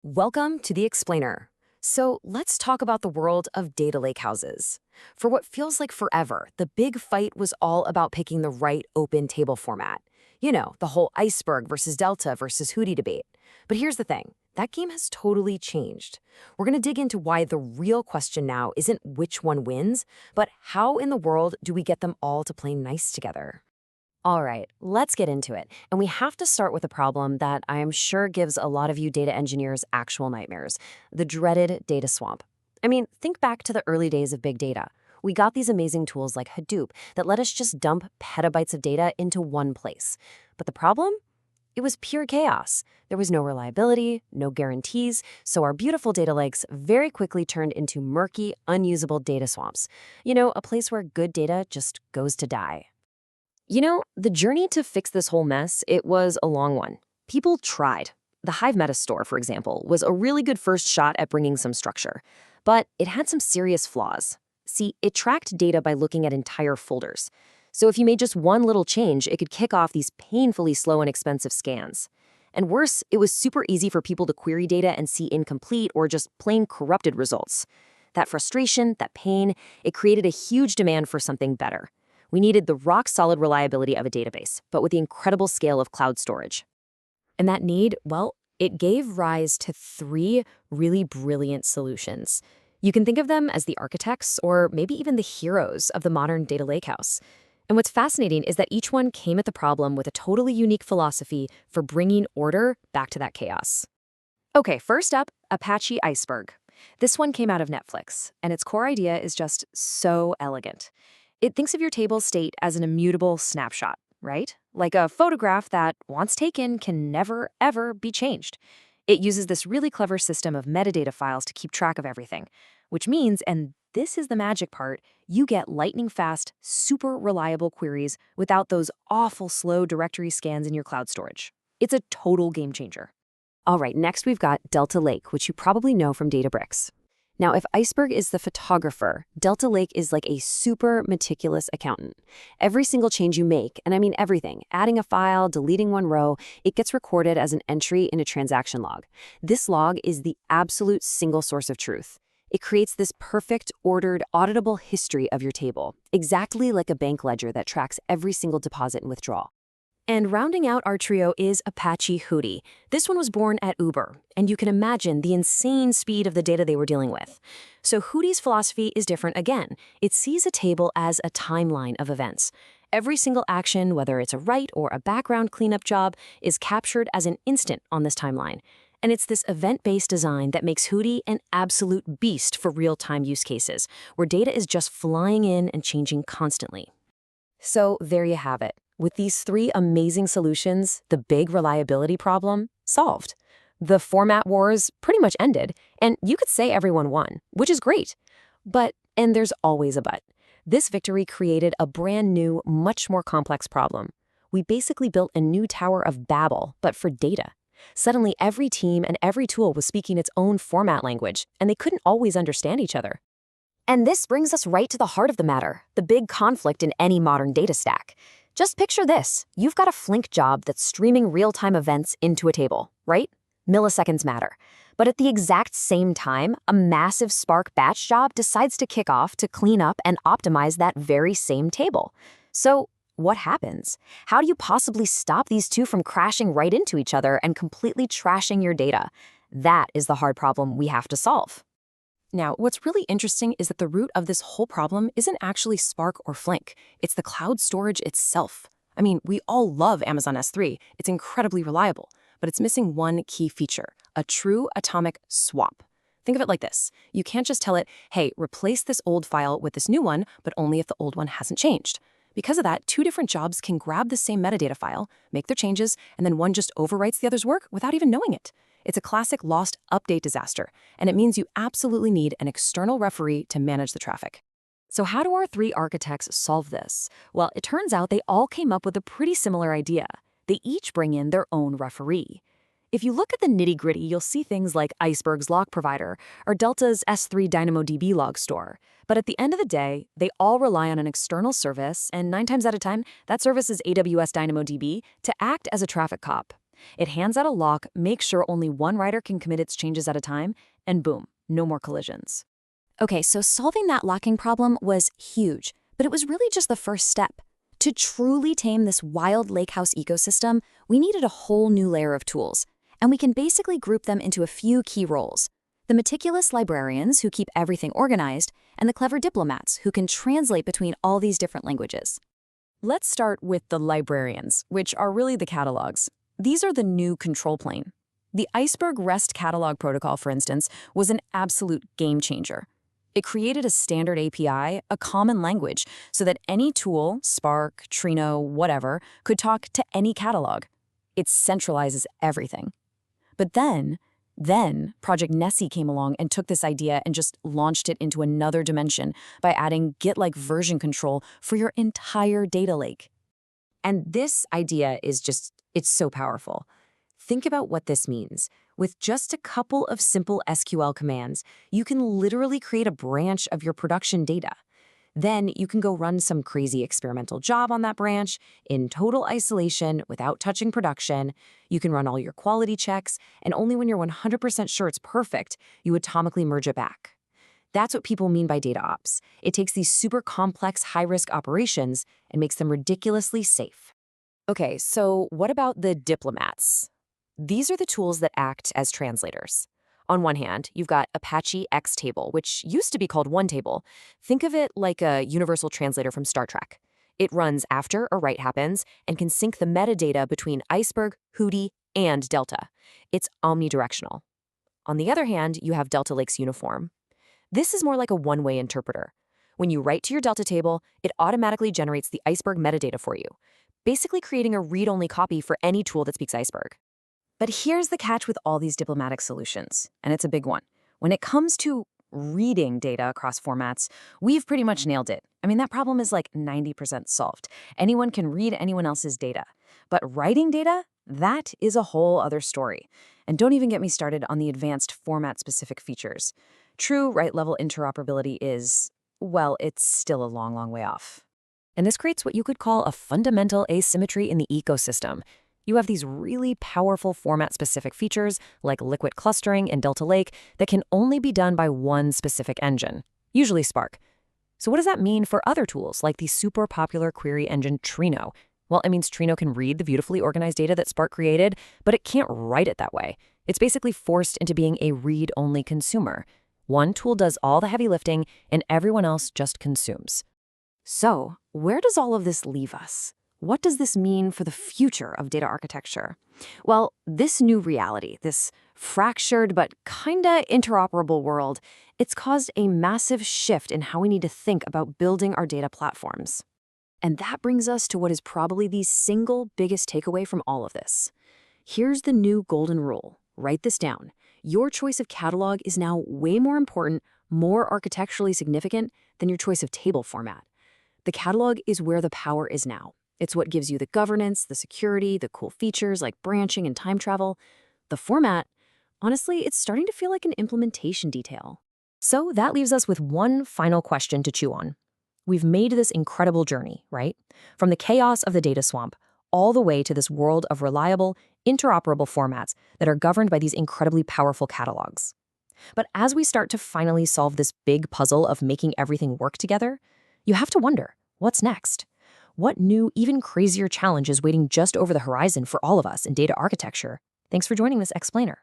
Welcome to the Explainer. So let's talk about the world of data lakehouses. For what feels like forever, the big fight was all about picking the right open table format. You know, the whole iceberg versus delta versus Hootie debate. But here's the thing, that game has totally changed. We're going to dig into why the real question now isn't which one wins, but how in the world do we get them all to play nice together? All right, let's get into it. And we have to start with a problem that I am sure gives a lot of you data engineers actual nightmares, the dreaded data swamp. I mean, think back to the early days of big data. We got these amazing tools like Hadoop that let us just dump petabytes of data into one place. But the problem? It was pure chaos. There was no reliability, no guarantees, so our beautiful data lakes very quickly turned into murky, unusable data swamps. You know, a place where good data just goes to die. The journey to fix this whole mess, it was a long one. People tried. The Hive Meta Store, for example, was a really good first shot at bringing some structure. But it had some serious flaws. See, it tracked data by looking at entire folders. So if you made just one little change, it could kick off these painfully slow and expensive scans. And worse, it was super easy for people to query data and see incomplete or just plain corrupted results. That frustration, that pain, it created a huge demand for something better. We needed the rock-solid reliability of a database, but with the incredible scale of cloud storage. And that need, well, it gave rise to three really brilliant solutions. You can think of them as the architects or maybe even the heroes of the modern data lakehouse. And what's fascinating is that each one came at the problem with a totally unique philosophy for bringing order back to that chaos. Okay, first up, Apache Iceberg. This one came out of Netflix, and its core idea is just so elegant. It thinks of your table state as an immutable snapshot, right? Like a photograph that, once taken, can never, ever be changed. It uses this really clever system of metadata files to keep track of everything, which means, and this is the magic part, you get lightning-fast, super reliable queries without those awful slow directory scans in your cloud storage. It's a total game changer. All right, next we've got Delta Lake, which you probably know from Databricks. Now, if Iceberg is the photographer, Delta Lake is like a super meticulous accountant. Every single change you make, and I mean everything, adding a file, deleting one row, it gets recorded as an entry in a transaction log. This log is the absolute single source of truth. It creates this perfect, ordered, auditable history of your table, exactly like a bank ledger that tracks every single deposit and withdrawal. And rounding out our trio is Apache Hootie. This one was born at Uber, and you can imagine the insane speed of the data they were dealing with. So Hootie's philosophy is different again. It sees a table as a timeline of events. Every single action, whether it's a write or a background cleanup job, is captured as an instant on this timeline. And it's this event-based design that makes Hootie an absolute beast for real-time use cases, where data is just flying in and changing constantly. So there you have it. With these three amazing solutions, the big reliability problem solved. The format wars pretty much ended, and you could say everyone won, which is great. But, and there's always a but, this victory created a brand new, much more complex problem. We basically built a new Tower of Babel, but for data. Suddenly, every team and every tool was speaking its own format language, and they couldn't always understand each other. And this brings us right to the heart of the matter, the big conflict in any modern data stack. Just picture this. You've got a Flink job that's streaming real-time events into a table, right? Milliseconds matter. But at the exact same time, a massive Spark batch job decides to kick off to clean up and optimize that very same table. So what happens? How do you possibly stop these two from crashing right into each other and completely trashing your data? That is the hard problem we have to solve. Now, what's really interesting is that the root of this whole problem isn't actually Spark or Flink. It's the cloud storage itself. I mean, we all love Amazon S3. It's incredibly reliable, but it's missing one key feature, a true atomic swap. Think of it like this. You can't just tell it, hey, replace this old file with this new one, but only if the old one hasn't changed. Because of that, two different jobs can grab the same metadata file, make their changes, and then one just overwrites the other's work without even knowing it. It's a classic lost update disaster, and it means you absolutely need an external referee to manage the traffic. So how do our three architects solve this? Well, it turns out they all came up with a pretty similar idea. They each bring in their own referee. If you look at the nitty-gritty, you'll see things like Iceberg's log provider or Delta's S3 DynamoDB log store. But at the end of the day, they all rely on an external service, and 9 times out of 10, that service is AWS DynamoDB, to act as a traffic cop. It hands out a lock, makes sure only one writer can commit its changes at a time, and boom, no more collisions. Okay, so solving that locking problem was huge, but it was really just the first step. To truly tame this wild Lakehouse ecosystem, we needed a whole new layer of tools, and we can basically group them into a few key roles. The meticulous librarians who keep everything organized, and the clever diplomats who can translate between all these different languages. Let's start with the librarians, which are really the catalogs. These are the new control plane. The Iceberg REST catalog protocol, for instance, was an absolute game changer. It created a standard API, a common language, so that any tool, Spark, Trino, whatever, could talk to any catalog. It centralizes everything. But then Project Nessie came along and took this idea and just launched it into another dimension by adding Git-like version control for your entire data lake. And this idea is it's so powerful. Think about what this means. With just a couple of simple SQL commands, you can literally create a branch of your production data. Then you can go run some crazy experimental job on that branch in total isolation without touching production. You can run all your quality checks, and only when you're 100% sure it's perfect, you atomically merge it back. That's what people mean by data ops. It takes these super complex, high-risk operations and makes them ridiculously safe. Okay, so what about the diplomats? These are the tools that act as translators. On one hand, you've got Apache Xtable, which used to be called OneTable. Think of it like a universal translator from Star Trek. It runs after a write happens and can sync the metadata between Iceberg, Hootie, and Delta. It's omnidirectional. On the other hand, you have Delta Lake's Uniform. This is more like a one-way interpreter. When you write to your Delta table, it automatically generates the Iceberg metadata for you, basically creating a read-only copy for any tool that speaks Iceberg. But here's the catch with all these diplomatic solutions, and it's a big one. When it comes to reading data across formats, we've pretty much nailed it. I mean, that problem is like 90% solved. Anyone can read anyone else's data. But writing data, that is a whole other story. And don't even get me started on the advanced format-specific features. True write-level interoperability is, well, it's still a long, long way off. And this creates what you could call a fundamental asymmetry in the ecosystem. You have these really powerful format-specific features like liquid clustering and Delta Lake that can only be done by one specific engine, usually Spark. So what does that mean for other tools like the super popular query engine Trino? Well, it means Trino can read the beautifully organized data that Spark created, but it can't write it that way. It's basically forced into being a read-only consumer. One tool does all the heavy lifting, and everyone else just consumes. So, where does all of this leave us? What does this mean for the future of data architecture? Well, this new reality, this fractured but kinda interoperable world, it's caused a massive shift in how we need to think about building our data platforms. And that brings us to what is probably the single biggest takeaway from all of this. Here's the new golden rule. Write this down. Your choice of catalog is now way more important, more architecturally significant than your choice of table format. The catalog is where the power is now. It's what gives you the governance, the security, the cool features like branching and time travel. The format, honestly, it's starting to feel like an implementation detail. So that leaves us with one final question to chew on. We've made this incredible journey, right? From the chaos of the data swamp all the way to this world of reliable, interoperable formats that are governed by these incredibly powerful catalogs. But as we start to finally solve this big puzzle of making everything work together, you have to wonder, what's next? What new, even crazier challenge is waiting just over the horizon for all of us in data architecture? Thanks for joining this explainer.